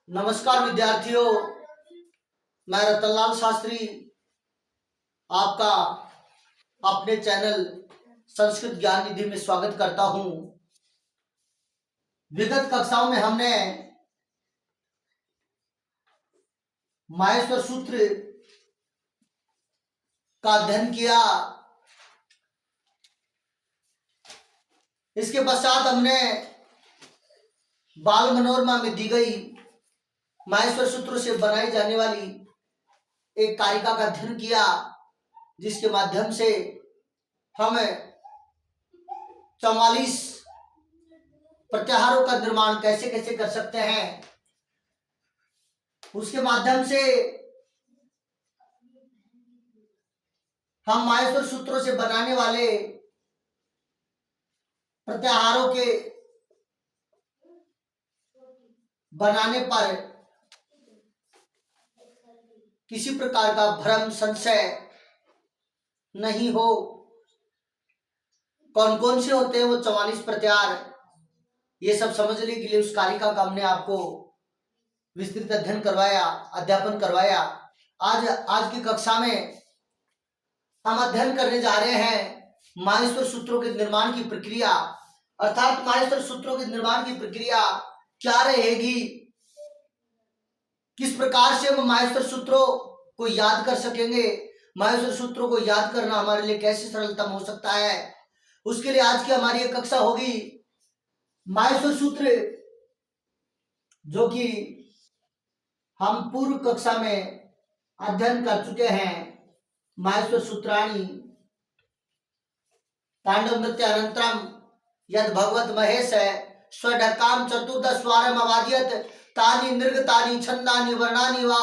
नमस्कार विद्यार्थियों, मैं रतनलाल शास्त्री आपका अपने चैनल संस्कृत ज्ञान निधि में स्वागत करता हूं। विगत कक्षाओं में हमने माहेश्वर सूत्र का अध्ययन किया। इसके पश्चात हमने बाल मनोरमा में दी गई माहेश्वर सूत्रों से बनाई जाने वाली एक कारिका का अध्ययन किया, जिसके माध्यम से हम 44 प्रत्याहारों का निर्माण कैसे कैसे कर सकते हैं, उसके माध्यम से हम माहेश्वर सूत्रों से बनाने वाले प्रत्याहारों के बनाने पर किसी प्रकार का भ्रम संशय नहीं हो। कौन कौन से होते हैं वो 44 प्रत्याहार, ये सब समझने के लिए उस कारिका का हमने आपको विस्तृत अध्ययन करवाया, अध्यापन करवाया। आज की कक्षा में हम अध्ययन करने जा रहे हैं माहेश्वर सूत्रों के निर्माण की प्रक्रिया, अर्थात माहेश्वर सूत्रों के निर्माण की प्रक्रिया क्या रहेगी, किस प्रकार से हम माहेश्वर सूत्रों को याद कर सकेंगे, माहेश्वर सूत्रों को याद करना हमारे लिए कैसे सरलतम हो सकता है। उसके लिए आज की हमारी एक कक्षा होगी माहेश्वर सूत्र, जो कि हम पूर्व कक्षा में अध्ययन कर चुके हैं। माहेश्वर सूत्राणि तांडव नृत्य अनंतरम यद भगवत महेश स्वढकाम चतुर्दशवारम अवाद्यत तानि निर्गतानि छंदानि वर्णानि वा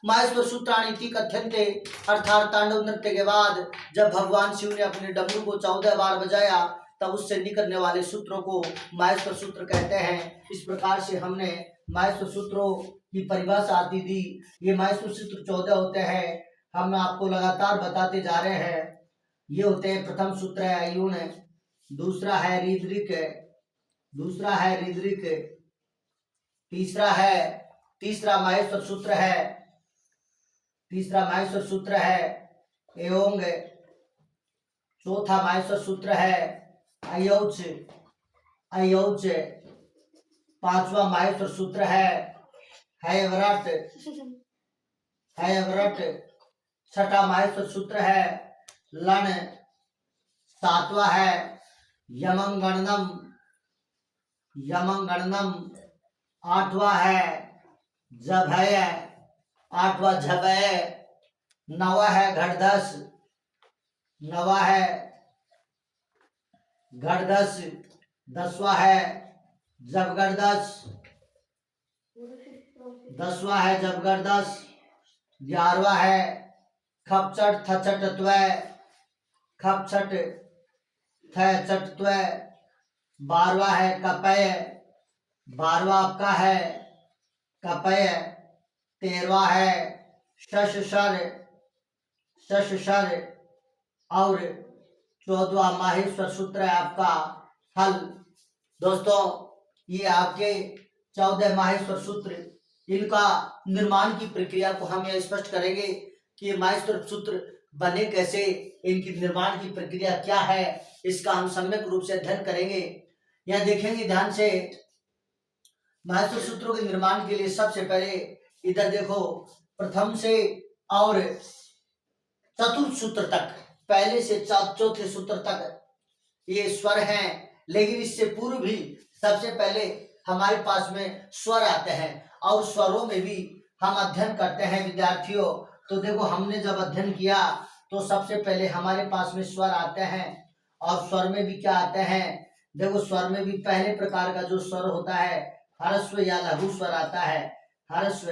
माहेश्वर सूत्राणि इति कथ्यन्ते। अर्थात तांडव नृत्य के बाद जब भगवान शिव ने अपने डमरू को 14 बार बजाया, तब उससे निकलने वाले सूत्रों को माहेश्वर सूत्र कहते हैं। इस प्रकार से हमने माहेश्वर सूत्रों की परिभाषा दी दी। ये माहेश्वर सूत्र 14 होते हैं, हम आपको लगातार बताते जा रहे हैं। ये होते हैं, प्रथम सूत्र है अयूण, दूसरा है रीदृक, तीसरा माहेश्वर सूत्र है एओंग, चौथा माहेश्वर सूत्र है अयौच, पांचवा माहेश्वर सूत्र है हैव्रत, छठा माहेश्वर सूत्र है लन, सातवां है यमंगणनम, आठवां है जभय, नवा है घड़दस, दसवां है जबगरदस, 11वां है खपचट थचटत्व, 12वां है कपय, 12वां आपका है कपय, 13वां है शशशर और 14वां माहेश्वर सूत्र है आपका हल। दोस्तों, ये आपके 14 माहेश्वर सूत्र, इनका निर्माण की प्रक्रिया को हम यह स्पष्ट करेंगे कि माहेश्वर सूत्र बने कैसे, इनकी निर्माण की प्रक्रिया क्या है, इसका हम सम्यक रूप से अध्ययन करेंगे। यह देखेंगे ध्यान से, माहेश्वर सूत्रों के निर्माण के लिए सबसे पहले इधर देखो, प्रथम से और चतुर्थ सूत्र तक, पहले से चौथे सूत्र तक ये स्वर हैं, लेकिन इससे पूर्व भी सबसे पहले हमारे पास में स्वर आते हैं, और स्वरों में भी हम अध्ययन करते हैं विद्यार्थियों। तो देखो, हमने जब अध्ययन किया तो सबसे पहले हमारे पास में स्वर आते हैं, और स्वर में भी क्या आते हैं, देखो स्वर में भी पहले प्रकार का जो स्वर होता है ह्रस्व या लघु स्वर आता है। ह्रस्व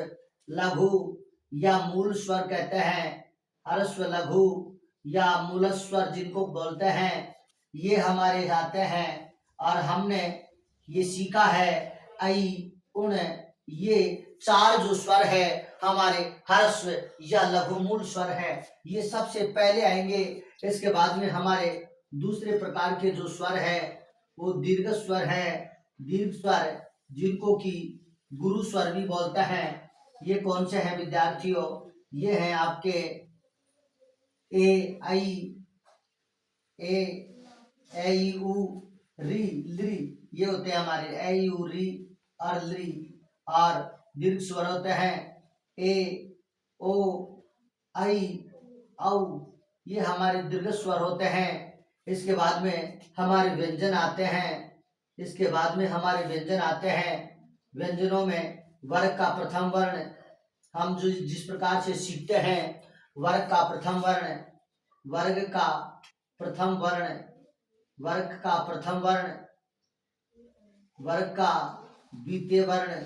लघु या मूल स्वर कहते हैं, ह्रस्व लघु या मूल स्वर जिनको बोलते हैं, ये हमारे आते हैं। और हमने ये सीखा है ऐ उण, ये 4 जो स्वर है हमारे ह्रस्व या लघु मूल स्वर है, ये सबसे पहले आएंगे। इसके बाद में हमारे दूसरे प्रकार के जो स्वर है वो दीर्घ स्वर है, दीर्घ स्वर जिनको कि गुरु स्वर भी बोलते हैं। ये कौन से हैं विद्यार्थियों? ये हैं आपके ए आई ए ए यू री ली, ये होते हैं हमारे ए यू री और ली। और दीर्घ स्वर होते हैं ए ओ आई औ, ये हमारे दीर्घ स्वर होते हैं। इसके बाद में हमारे व्यंजन आते हैं। इसके बाद में हमारे व्यंजन आते हैं। व्यंजनों में वर्ग का प्रथम वर्ण हम जो जिस प्रकार से सीखते हैं, वर्ग का प्रथम वर्ण, वर्ग का प्रथम वर्ण, वर्ग का प्रथम वर्ण, वर्ग का द्वितीय वर्ण,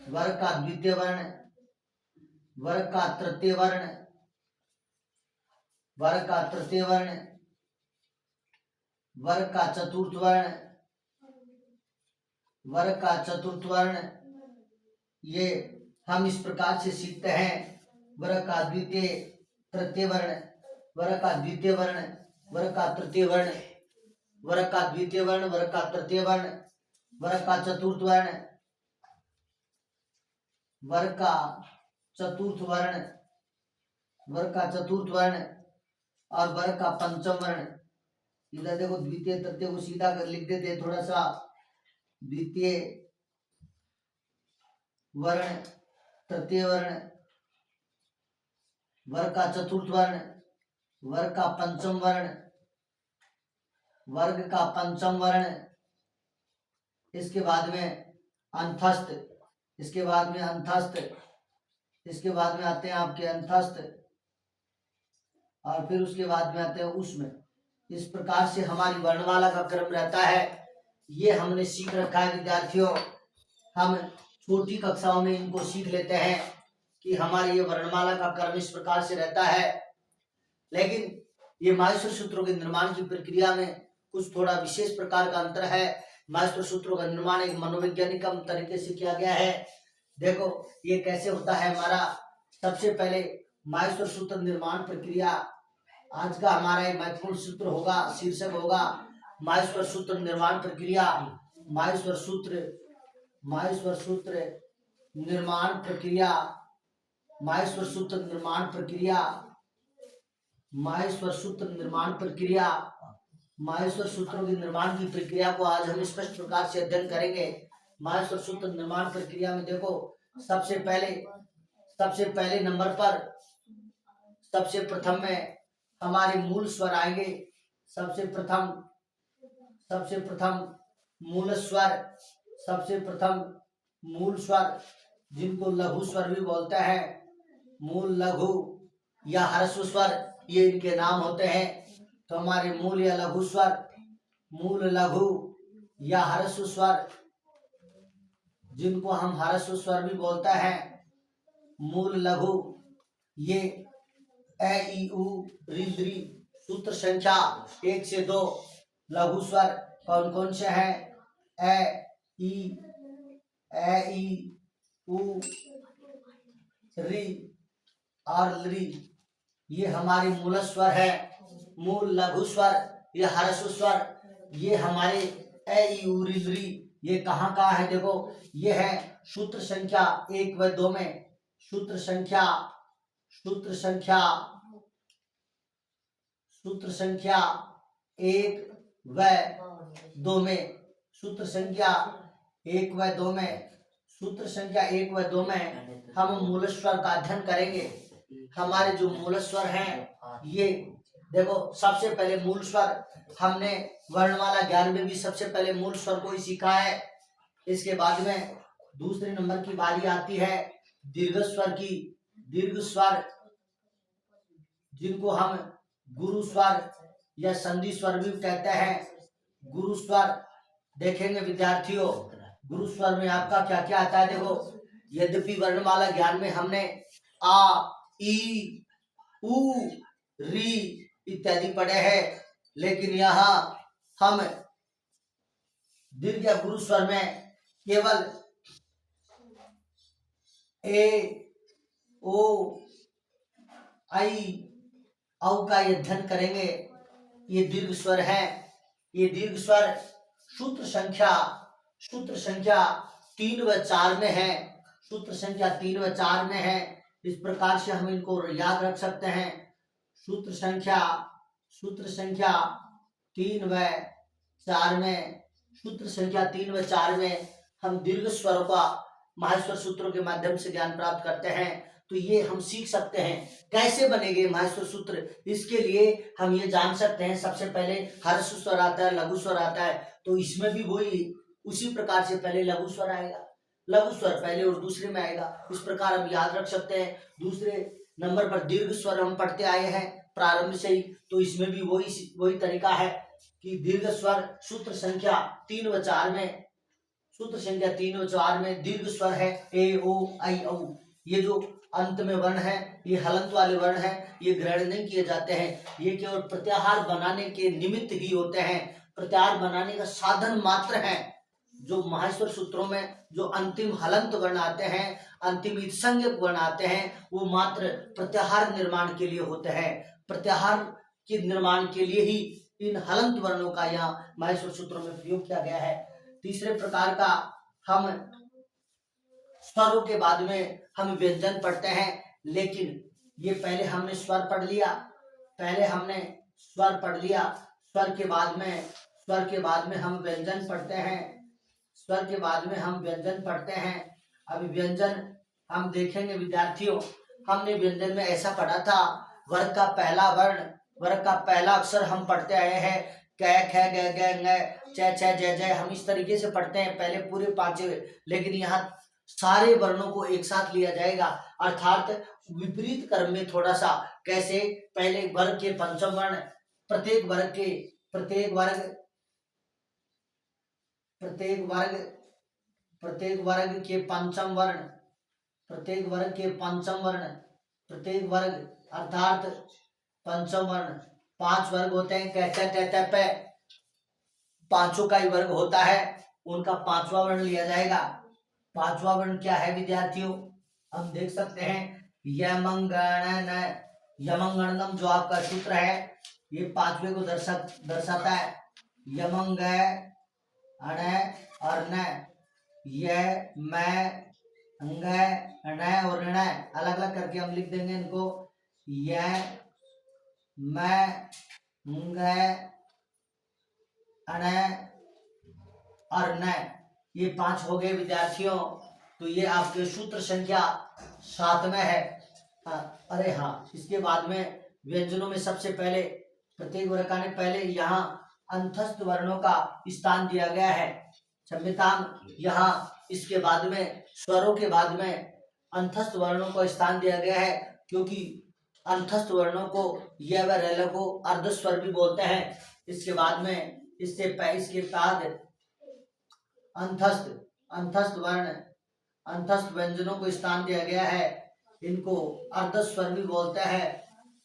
वर्ग का द्वितीय वर्ण, वर्ग का तृतीय वर्ण, वर्ग का तृतीय वर्ण, वर्ग का चतुर्थ वर्ण, वर्ग का चतुर्थ वर्ण, ये हम इस प्रकार से सीखते हैं। वर्ग का द्वितीय तृतीय वर्ण, वर्ग का द्वितीय वर्ण, वर्ग का तृतीय वर्ण, वर्ग का द्वितीय वर्ण, वर्ग का तृतीय वर्ण, वर्ग का चतुर्थ वर्ण, वर्ग का चतुर्थ वर्ण, वर्ग का चतुर्थ वर्ण और वर्ग का पंचम वर्ण। इधर देखो द्वितीय तृतीय को सीधा कर लिख देते थोड़ा सा। द्वितीय वर्ण, तृतीय वर्ण, वर्ग का चतुर्थ वर्ण, वर्ग का पंचम वर्ण, वर्ग का पंचम वर्ण। इसके बाद में अंतस्थ, इसके बाद में अंतस्थ, इसके बाद में आते हैं आपके अंतस्थ और फिर उसके बाद में आते हैं उसमें। इस प्रकार से हमारी वर्णमाला का क्रम रहता है। ये हमने सीख रखा है विद्यार्थियों। हम छोटी कक्षाओं में इनको सीख लेते हैं कि हमारी ये वर्णमाला का क्रम इस प्रकार से रहता है। लेकिन ये माहेश्वर सूत्रों के निर्माण की प्रक्रिया में कुछ थोड़ा विशेष प्रकार का अंतर है। माहेश्वर सूत्रों का निर्माण एक मनोवैज्ञानिक तरीके से किया गया है। देखो ये कैसे होता है हमारा। सबसे पहले माहेश्वर सूत्र निर्माण प्रक्रिया, आज का हमारा एक महत्वपूर्ण सूत्र होगा, शीर्षक होगा माहेश्वर सूत्र निर्माण प्रक्रिया। माहेश्वर सूत्र, माहेश्वर सूत्र निर्माण प्रक्रिया, माहेश्वर सूत्र निर्माण प्रक्रिया, माहेश्वर सूत्र निर्माण प्रक्रिया। माहेश्वर सूत्रों के निर्माण की प्रक्रिया को आज हम स्पष्ट प्रकार से अध्ययन करेंगे। माहेश्वर सूत्र निर्माण प्रक्रिया में देखो सबसे पहले नंबर पर सबसे प्रथम में हमारे मूल स्वर आएंगे। सबसे प्रथम मूल स्वर, सबसे प्रथम मूल स्वर जिनको लघु स्वर भी बोलते हैं, मूल, लघु या ह्रस्व स्वर, ये इनके नाम होते हैं। तो हमारे मूल या लघु स्वर, मूल, लघु या ह्रस्व स्वर जिनको हम ह्रस्व स्वर भी बोलते हैं, मूल, लघु, ये ए ई उ री ली। सूत्र संख्या 1 से 2 लघु स्वर कौन कौन से हैं? ए ई उ री और ली, ये हमारे मूल स्वर है। मूल, लघु स्वर या ह्रस्व स्वर, ये हमारे ए ई उ री ली, ये कहाँ कहाँ है? देखो ये है सूत्र संख्या 1 व 2 में। सूत्र संख्या 1 व 2 में, सूत्र संख्या 1 व 2 में, सूत्र संख्या 1 व 2 में हम मूल स्वर का अध्ययन करेंगे। हमारे जो मूल स्वर हैं, ये देखो सबसे पहले मूल स्वर हमने वर्णमाला ज्ञान में भी सबसे पहले मूल स्वर को ही सीखा है। इसके बाद में दूसरे नंबर की बारी आती है दीर्घ स्वर की। दीर्घ स्वर जिनको हम गुरु स्वर या संधि स्वर भी कहते हैं। गुरु स्वर देखेंगे विद्यार्थियों, गुरु स्वर में आपका क्या क्या आता है? देखो यद्यपि वर्णमाला ज्ञान में हमने आ, ई, उ, री इत्यादि पढ़े हैं, लेकिन यहाँ हम दीर्घ या गुरु स्वर में केवल ए, ओ, आई, औ का अध्ययन करेंगे। ये दीर्घ स्वर है। ये दीर्घ स्वर सूत्र संख्या 3 व 4 में है, सूत्र संख्या 3 व 4 में है। इस प्रकार से हम इनको याद रख सकते हैं। सूत्र संख्या 3 व 4 में, सूत्र संख्या 3 व 4 में हम दीर्घ स्वरों का माहेश्वर सूत्रों के माध्यम से ज्ञान प्राप्त करते हैं। तो ये हम सीख सकते हैं कैसे बनेंगे माहेश्वर सूत्र। इसके लिए हम ये जान सकते हैं, सबसे पहले हर्ष स्वर आता है, लघु स्वर आता है, तो इसमें भी वही उसी प्रकार से पहले लघु स्वर आएगा, लघु स्वर पहले और दूसरे में आएगा। इस प्रकार हम याद रख सकते हैं। दूसरे नंबर पर दीर्घ स्वर हम पढ़ते आए हैं प्रारंभ से ही, तो इसमें भी वही तरीका है कि दीर्घ स्वर सूत्र संख्या 3 व 4 में, सूत्र संख्या 3 व 4 में दीर्घ स्वर है ए ओ आई औ। ये जो अंत में वर्ण है ये हलंत वाले वर्ण है, ये ग्रहण नहीं किए जाते हैं, ये केवल प्रत्याहार बनाने के निमित्त ही होते हैं, प्रत्याहार बनाने का साधन मात्र है। जो माहेश्वर सूत्रों में जो अंतिम हलंत वर्ण आते हैं, अंतिम ईत्संज्ञक वर्ण आते हैं, वो मात्र प्रत्याहार निर्माण के लिए होते हैं। प्रत्याहार के निर्माण के लिए ही इन हलंत वर्णों का यहाँ माहेश्वर सूत्रों में प्रयोग किया गया है। तीसरे प्रकार का हम स्वरों के बाद में हम व्यंजन पढ़ते हैं, लेकिन ये पहले हमने स्वर पढ़ लिया, पहले हमने स्वर पढ़ लिया, स्वर के बाद में हम व्यंजन पढ़ते हैं, स्वर के बाद में हम व्यंजन पढ़ते हैं। अभी व्यंजन हम देखेंगे विद्यार्थियों, हमने व्यंजन में ऐसा पढ़ा था, वर्ग का पहला वर्ण, वर्ग का पहला अक्षर हम पढ़ते आए हैं, क ख ग ग ng च छ ज ज, हम इस तरीके से पढ़ते हैं पहले पूरे पांचवे। लेकिन यहाँ सारे वर्णों को एक साथ लिया जाएगा, अर्थात विपरीत क्रम में थोड़ा सा। कैसे? पहले वर्ग के पंचम वर्ण, प्रत्येक वर्ग के पंचम वर्ण, प्रत्येक वर्ग अर्थात पंचम वर्ण, 5 वर्ग होते हैं, कहते कहते पे, पांचों का ही वर्ग होता है, उनका 5वां वर्ण लिया जाएगा। 5वां वर्ण क्या है विद्यार्थियों? हम देख सकते हैं यमंगणन, यमंगणनम जो आपका सूत्र है ये 5वें को दर्शाता है। यमंग अण और न, य मैं अंग न और न अलग अलग करके हम लिख देंगे इनको। य मैं अंग अण और न, ये 5 हो गए विद्यार्थियों। तो ये आपके सूत्र संख्या 7 में है। अरे हाँ, इसके बाद में व्यंजनों में सबसे पहले प्रत्येक वर्ग का पहले यहाँ अंतस्थ वर्णों का स्थान दिया गया है। क्षम्यताम, यहाँ इसके बाद में स्वरों के बाद में अंतस्थ वर्णों को स्थान दिया गया है, क्योंकि अंतस्थ वर्णों को य व रैल को अर्धस्वर भी बोलते हैं। इसके बाद में इसके बाद अंतस्थ व्यंजनों को स्थान दिया गया है, इनको अर्धस्वर भी बोलते हैं,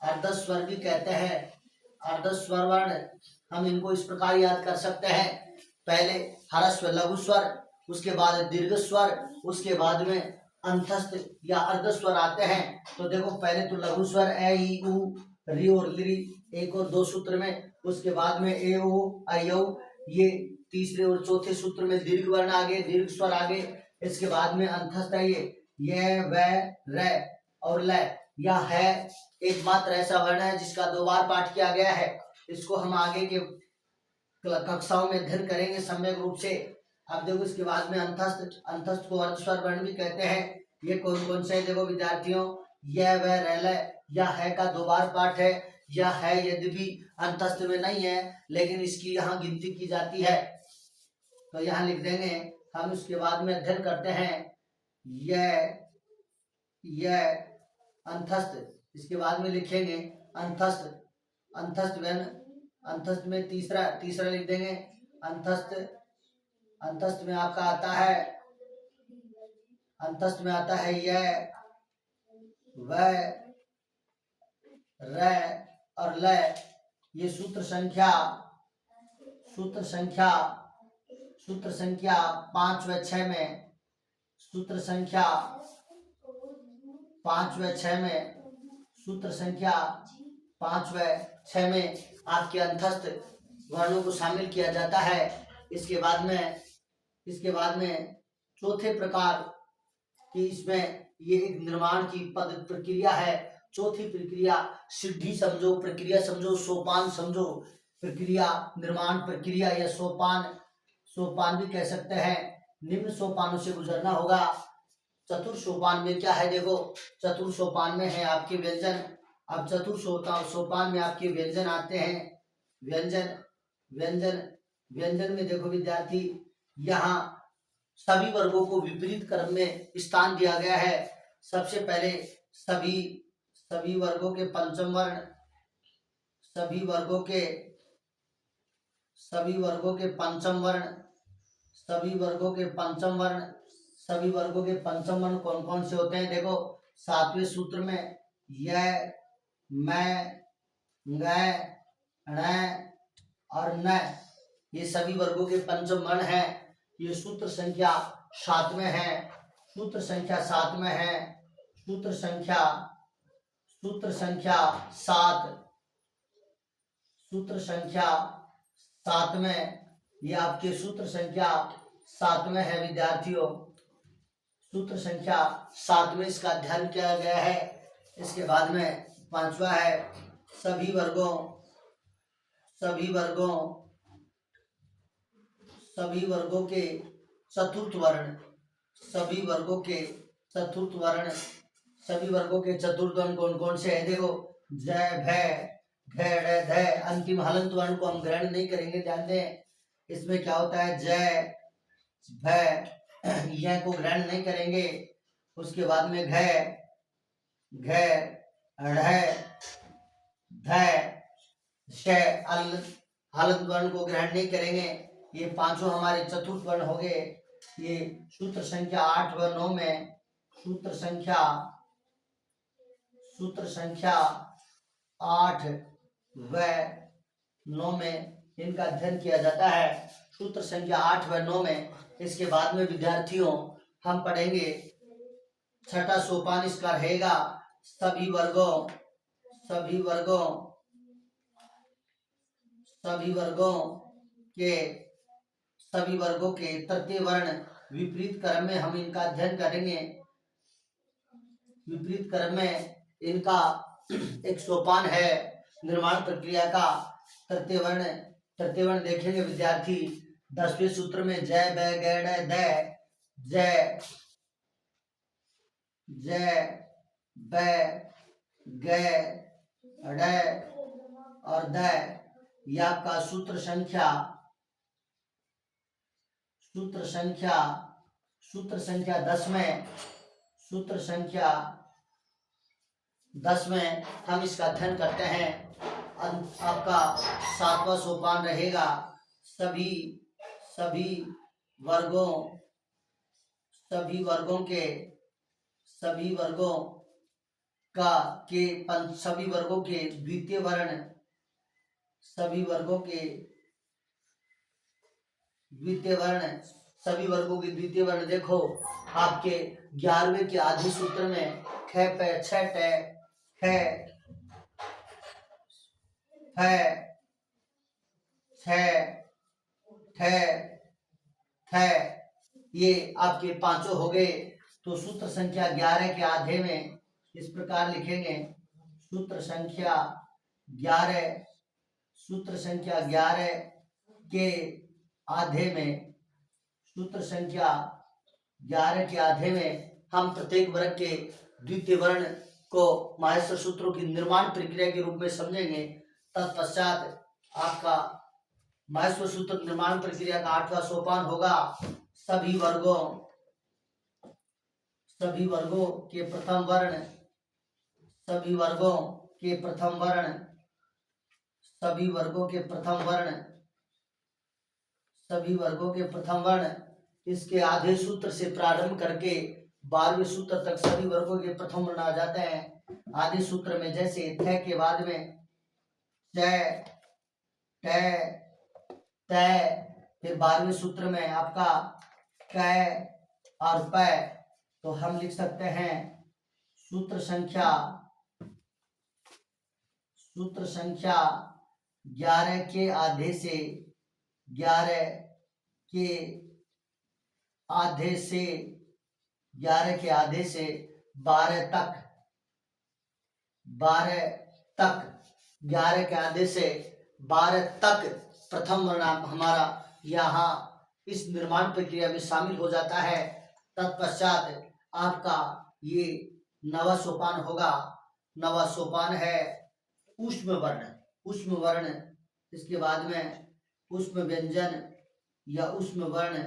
अर्धस्वर भी कहते हैं। अर्धस्वर वर्ण हम इनको इस प्रकार याद कर सकते हैं, पहले ह्रस्व लघु स्वर, उसके बाद दीर्घ स्वर, उसके बाद में अंतस्थ या अर्धस्वर आते हैं। तो देखो पहले तो लघु स्वर ए ई उ री और ली, 1 और 2 सूत्र में, उसके बाद में ए ओ आई औ, ये तीसरे और चौथे सूत्र में दीर्घ वर्ण आगे, दीर्घ स्वर आगे। इसके बाद में अंतस्थ है ये व र और ल। यह है एकमात्र ऐसा वर्ण है जिसका 2 बार पाठ किया गया है। इसको हम आगे के कक्षाओं में अध्ययन करेंगे सम्यक रूप से। अब देखो इसके बाद में अंतस्थ को अर्धस्वर वर्ण भी कहते हैं। ये कौन कौन से? देखो विद्यार्थियों, यह व रैल, यह है का 2 बार पाठ है। यह है यद्यपि अंतस्थ में नहीं है, लेकिन इसकी यहाँ गिनती की जाती है, तो यहाँ लिख देंगे हम। इसके बाद में अध्ययन करते हैं यह अंतस्थ, इसके बाद में लिखेंगे अंतस्थ में तीसरा लिख देंगे। अंतस्थ में आपका आता है, अंतस्थ में आता है यह व र और ल। ये सूत्र संख्या 5 व 6 में, सूत्र संख्या 5 व 6 में, सूत्र संख्या 5 व 6 में आपके अंतस्थ वर्णों को शामिल किया जाता है। इसके बाद में चौथे प्रकार की इसमें ये एक निर्माण की पद प्रक्रिया है। चौथी प्रक्रिया सिद्धि समझो, प्रक्रिया समझो, सोपान समझो, प्रक्रिया निर्माण प्रक्रिया या सोपान, सोपान भी कह सकते हैं। निम्न सोपानों से गुजरना होगा। चतुर्थ सोपान में क्या है देखो, चतुर्थ सोपान में है आपके व्यंजन। अब चतुर्थ सोपान में आपके व्यंजन आते हैं। व्यंजन व्यंजन व्यंजन में देखो विद्यार्थी, यहाँ सभी वर्गों को विपरीत क्रम में स्थान दिया गया है। सबसे पहले सभी वर्गों के पंचम वर्ण, सभी वर्गों के पंचम वर्ण, सभी वर्गों के पंचम वर्ण, सभी वर्गों के पंचम वर्ण कौन कौन से होते हैं देखो, सातवें सूत्र में य, मैं, ग, ण और न, ये सभी वर्गों के पंचम वर्ण हैं। ये सूत्र संख्या 7 में है। सूत्र संख्या 7 में है। सूत्र संख्या 7, सूत्र संख्या 7 में, ये आपके सूत्र संख्या 7 में है विद्यार्थियों। सूत्र संख्या 7 में इसका अध्ययन किया गया है। इसके बाद में 5वां है सभी वर्गों के चतुर्थ वर्ण, सभी वर्गों के चतुर्थ वर्ण, सभी वर्गों के चतुर्थ वर्ण कौन कौन से हैं देखो, जय, भय, घ, ढ, ध। अंतिम हलंत वर्ण को हम ग्रहण नहीं करेंगे, ध्यान दें। इसमें क्या होता है, जय, भय, यह को ग्रहण नहीं करेंगे। उसके बाद में घ, ढ, ध, श, हलंत वर्ण को ग्रहण नहीं करेंगे। ये पांचों हमारे चतुर्थ वर्ण हो गए। ये सूत्र संख्या 8 व 9 में, सूत्र संख्या 8 व 9 में इनका अध्ययन किया जाता है। सूत्र संख्या 8 व 9 में। इसके बाद में विद्यार्थियों हम पढ़ेंगे छठा सोपान, इसका रहेगा सभी वर्गों के तृतीय वर्ण विपरीत क्रम में हम इनका अध्ययन करेंगे। विपरीत क्रम में इनका एक सोपान है निर्माण प्रक्रिया का। तृतीय वर्ण देखेंगे विद्यार्थी 10वें सूत्र में जय, ब, ग, ड, द, जय, ब, ग, ड और द। यह आपका सूत्र संख्या 10 में, सूत्र संख्या 10 में हम इसका अध्ययन करते हैं। आपका 7वां सोपान रहेगा सभी वर्गों के द्वितीय वर्ण, सभी वर्गों के द्वितीय वर्ण देखो आपके 11वें के आधे सूत्र में ख, प, छ, ट, ख, फ, छ, ठ, थ, ये आपके पांचों हो गए। तो सूत्र संख्या 11 के आधे में इस प्रकार लिखेंगे, सूत्र संख्या 11 के आधे में, सूत्र संख्या 11 के आधे में हम प्रत्येक वर्ग के द्वितीय वर्ण को माहेश्वर सूत्रों की निर्माण प्रक्रिया के रूप में समझेंगे। तत्पश्चात आपका माहेश्वर सूत्र निर्माण प्रक्रिया का 8वां सोपान होगा सभी वर्गों के प्रथम वर्ण, सभी वर्गों के प्रथम वर्ण। इसके आधे सूत्र से प्रारंभ करके 12वें सूत्र तक सभी वर्गों के प्रथम वर्ण आ जाते हैं। आधे सूत्र में जैसे थ के बाद में च, ट, त, फिर 12वें सूत्र में आपका क और प। तो हम लिख सकते हैं सूत्र संख्या 11 के आधे से 11 के आधे से 11 के आधे से 12 तक, 12 तक, 11 के आधे से 12 तक प्रथम वर्ण हमारा यहाँ इस निर्माण प्रक्रिया में शामिल हो जाता है। तत्पश्चात आपका ये नवा सोपान होगा। नवा सोपान है ऊष्म वर्ण। ऊष्म वर्ण, इसके बाद में ऊष्म व्यंजन या ऊष्म वर्ण,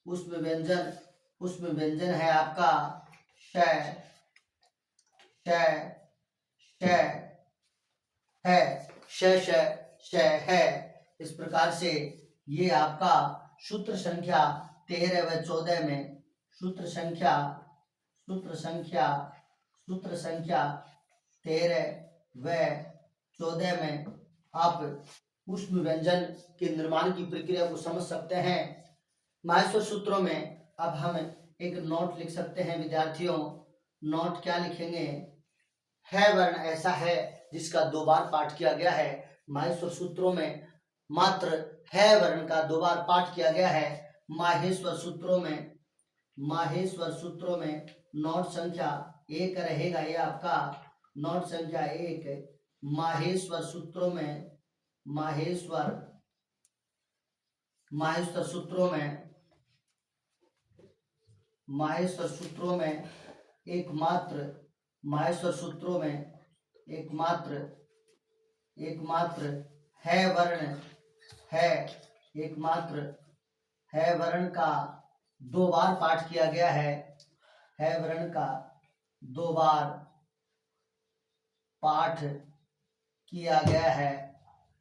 ऊष्म व्यंजन, ऊष्म व्यंजन है आपका श, श, श है, श, श, श है। इस प्रकार से ये आपका सूत्र संख्या 13 व 14 में सूत्र संख्या 13 व 14 में आप ऊष्म व्यंजन के निर्माण की प्रक्रिया को समझ सकते हैं। माहेश्वर सूत्रों में अब हम एक नोट लिख सकते हैं विद्यार्थियों। नोट क्या लिखेंगे? है वर्ण ऐसा है जिसका 2 बार पाठ किया गया है। माहेश्वर सूत्रों में मात्र है वर्ण का 2 बार पाठ किया गया है। माहेश्वर सूत्रों में नोट संख्या 1 रहेगा। ये आपका नोट संख्या 1 माहेश्वर सूत्रों में, माहेश्वर सूत्रों में एकमात्र, माहेश्वर सूत्रों में एकमात्र है वर्ण है, एकमात्र है वर्ण का 2 बार पाठ किया गया है। है वर्ण का 2 बार पाठ किया गया है।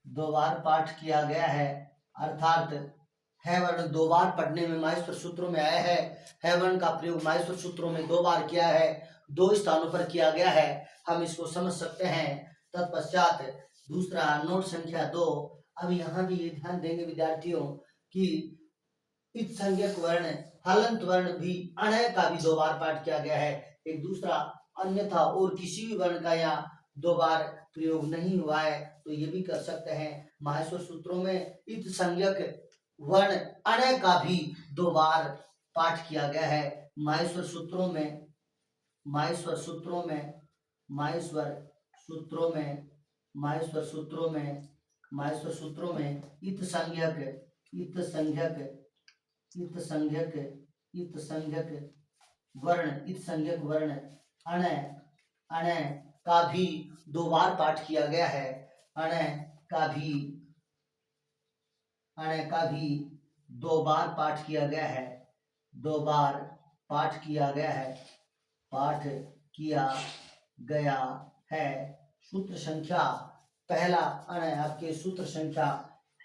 2 बार पाठ किया गया है, अर्थात है वर्ण 2 बार पढ़ने में माहेश्वर सूत्रों में आया है। है वर्ण का प्रयोग माहेश्वर सूत्रों में 2 बार किया है, 2 स्थानों पर किया गया है। हम इसको समझ सकते हैं। तत्पश्चात दूसरा नोट संख्या 2। अब यहाँ भी ये ध्यान देंगे विद्यार्थियों कि इत संज्ञक वर्ण, हलंत वर्ण भी अणय का भी 2 बार पाठ किया गया है। एक दूसरा अन्यथा और किसी भी वर्ण का यहाँ 2 बार प्रयोग नहीं हुआ है, तो ये भी कर सकते हैं। माहेश्वर सूत्रों में इत संज्ञक वर्ण अणय का भी 2 बार पाठ किया गया है। माहेश्वर सूत्रों में इत संज्ञक वर्ण अणय का भी 2 बार पाठ किया गया है। अणय का भी 2 बार पाठ किया गया है। 2 बार पाठ किया गया है। सूत्र संख्या पहला अणय आपके सूत्र संख्या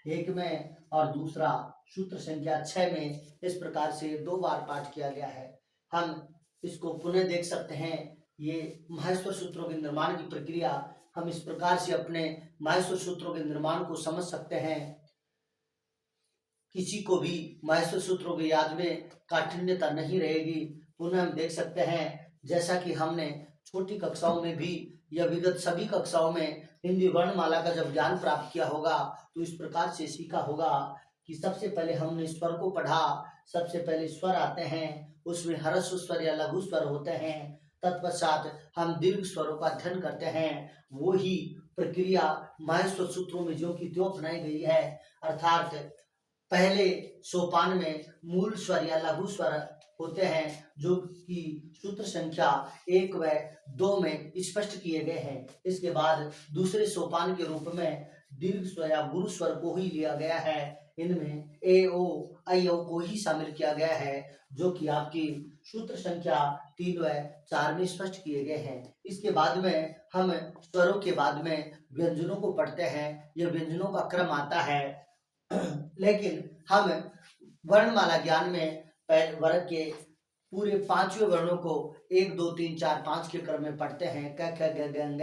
1 में और दूसरा सूत्र संख्या 6 में इस प्रकार से 2 बार पाठ किया गया है। हम इसको पुनः देख सकते हैं। ये माहेश्वर सूत्रों के निर्माण की प्रक्रिया, हम इस प्रकार से अपने माहेश्वर सूत्रों के निर्माण को समझ सकते हैं। किसी को भी माहेश्वर सूत्रों की याद में काठिन्यता नहीं रहेगी। पुनः हम देख सकते हैं, जैसा कि हमने छोटी कक्षाओं में भी या विगत सभी कक्षाओं में हिंदी वर्णमाला का जब ज्ञान प्राप्त किया होगा तो इस प्रकार से सीखा होगा कि सबसे पहले हमने स्वर को पढ़ा। सबसे पहले स्वर आते हैं, उसमें ह्रस्व स्वर या लघु स्वर होते हैं। तत्पश्चात हम दीर्घ स्वरों का अध्ययन करते हैं। वो ही प्रक्रिया माहेश्वर सूत्रों में जो कि त्यों अपनाई गई है। अर्थात पहले सोपान में मूल स्वर या लघु स्वर होते हैं जो कि सूत्र संख्या 1 व 2 में स्पष्ट किए गए हैं। इसके बाद दूसरे सोपान के रूप में दीर्घ स्वर या गुरु स्वर को ही लिया गया है। इनमें ए ओ ऐ ओ को ही शामिल किया गया है जो कि आपकी सूत्र संख्या 3 व 4 में स्पष्ट किए गए हैं। इसके बाद में हम स्वरों के बाद में व्यंजनों को पढ़ते हैं। यह व्यंजनों का क्रम आता है। लेकिन हम वर्णमाला ज्ञान में वर्ग के पूरे 5वें वर्णों को 1 2 3 4 5 के क्रम में पढ़ते हैं, क ख ग घ ङ।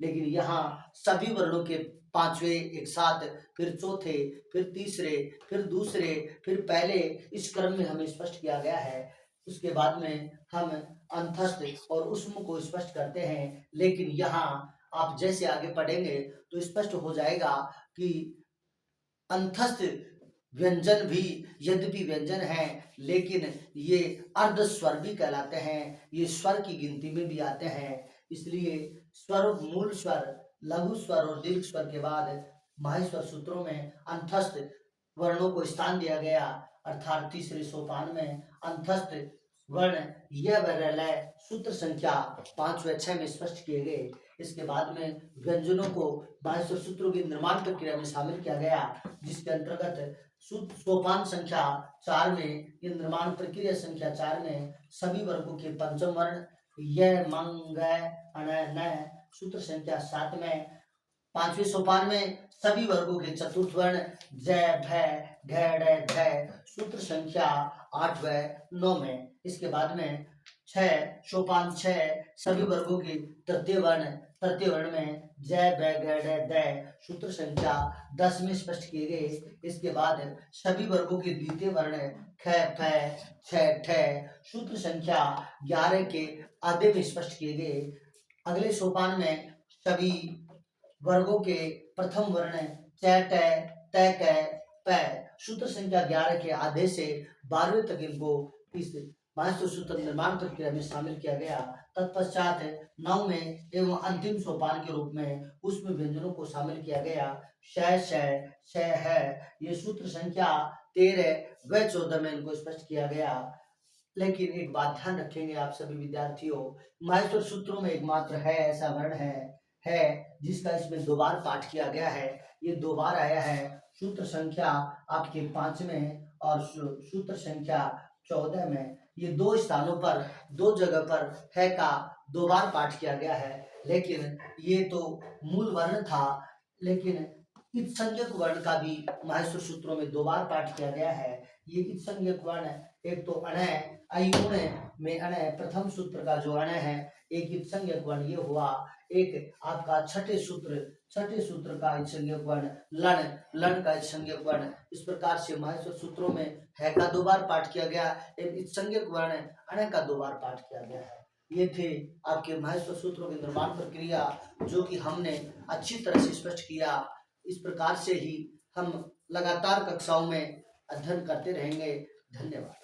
लेकिन यहाँ सभी वर्णों के 5वें एक साथ, फिर चौथे, फिर तीसरे, फिर दूसरे, फिर पहले, इस क्रम में हमें स्पष्ट किया गया है। उसके बाद में हम अंतस्थ और उष्म को स्पष्ट करते हैं। लेकिन यहाँ आप जैसे आगे पढ़ेंगे तो स्पष्ट हो जाएगा कि अंतस्थ व्यंजन भी यद्यपि व्यंजन है लेकिन ये अर्ध स्वर भी कहलाते हैं, ये स्वर की गिनती में भी आते हैं। इसलिए स्वर, मूल स्वर, लघु स्वर और दीर्घ स्वर के बाद माहेश्वर सूत्रों में अंतस्थ वर्णों को स्थान दिया गया, अर्थात तीसरे सोपान में अंतस्थ वर्ण य व लय सूत्र संख्या 5 व 6 में स्पष्ट किए गए। इसके बाद में व्यंजनों को माहेश्वर सूत्रों की निर्माण प्रक्रिया में शामिल किया गया, जिसके अंतर्गत सोपान संख्या 4 में, ये निर्माण प्रक्रिया संख्या 4 में सभी वर्गों के पंचम वर्ण य मंग अण न, सूत्र संख्या 7 में 5वें सोपान में सभी वर्गों के चतुर्थ वर्ण जय भय ढ ढ, सूत्र संख्या 8 व 9 में। इसके बाद में 6 सोपान 6 सभी वर्गों के तृतीय वर्ण में जय ब ग ड, सूत्र संख्या 10 में स्पष्ट किए गए। इसके बाद सभी वर्गों के द्वितीय वर्ण ख फ छ ठ, सूत्र संख्या 11 के आधे में स्पष्ट किए गए। अगले सोपान में सभी वर्गों के प्रथम वर्ण च ट त क प, सूत्र संख्या 11 के आधे से 12वें तक इनको इस माहेश्वर सूत्र निर्माण प्रक्रिया में शामिल किया गया। तत्पश्चात 9वें एवं अंतिम सोपान के रूप में उसमें व्यंजनों को शामिल किया गया। श है, ये सूत्र संख्या 13 व 14 में इनको स्पष्ट किया गया। लेकिन एक बात ध्यान रखेंगे आप सभी विद्यार्थियों, माहेश्वर सूत्रों में एकमात्र है ऐसा वर्ण है जिसका इसमें 2 बार पाठ किया गया है। ये 2 बार आया है, सूत्र संख्या आपके 5 में और सूत्र संख्या 14 में। ये 2 स्थानों पर, 2 जगह पर है का 2 बार पाठ किया गया है। लेकिन ये तो मूल वर्ण था, लेकिन इत्संज्ञक वर्ण का भी माहेश्वर सूत्रों में 2 बार पाठ किया गया है। ये इत्संज्ञक वर्ण एक तो अण अयुण में अण, प्रथम सूत्र का जो अण है एक इत्संज्ञक वर्ण ये हुआ। एक आपका छठे सूत्र का इत्संज्ञक वर्ण लन का इत्संज्ञक वर्ण। इस प्रकार से माहेश्वर सूत्रों में है का 2 बार पाठ किया गया, एक इत्संज्ञक वर्ण अण का 2 बार पाठ किया गया है। ये थे आपके माहेश्वर सूत्रों की निर्माण प्रक्रिया, जो कि हमने अच्छी तरह से स्पष्ट किया। इस प्रकार से ही हम लगातार कक्षाओं में अध्ययन करते रहेंगे। धन्यवाद।